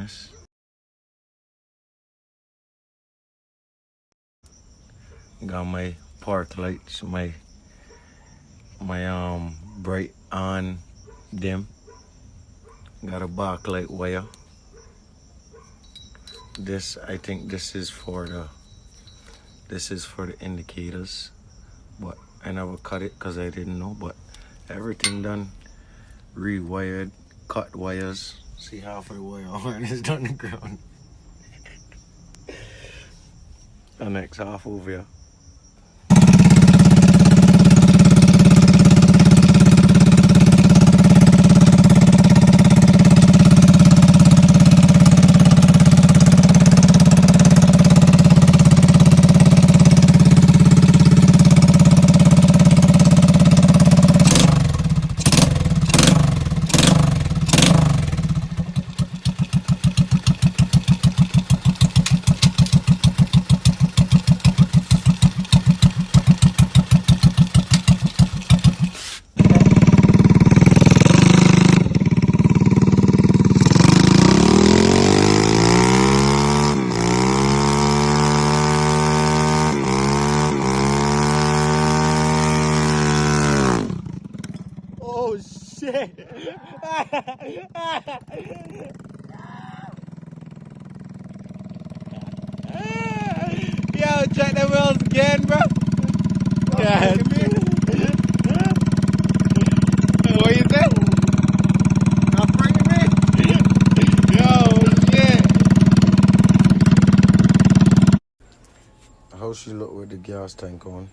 harness. Got my park lights, my bright on dim. Got a backlight wire. This, I think this is for the indicators, but I never cut it because I didn't know. But everything done, rewired, cut wires. See, half of the wire harness down the ground. The next half over here. Oh shit! Yo, check the wheels again, bro. Yeah. What you say? I'm bringing me. Yo, shit. How she look with the gas tank on?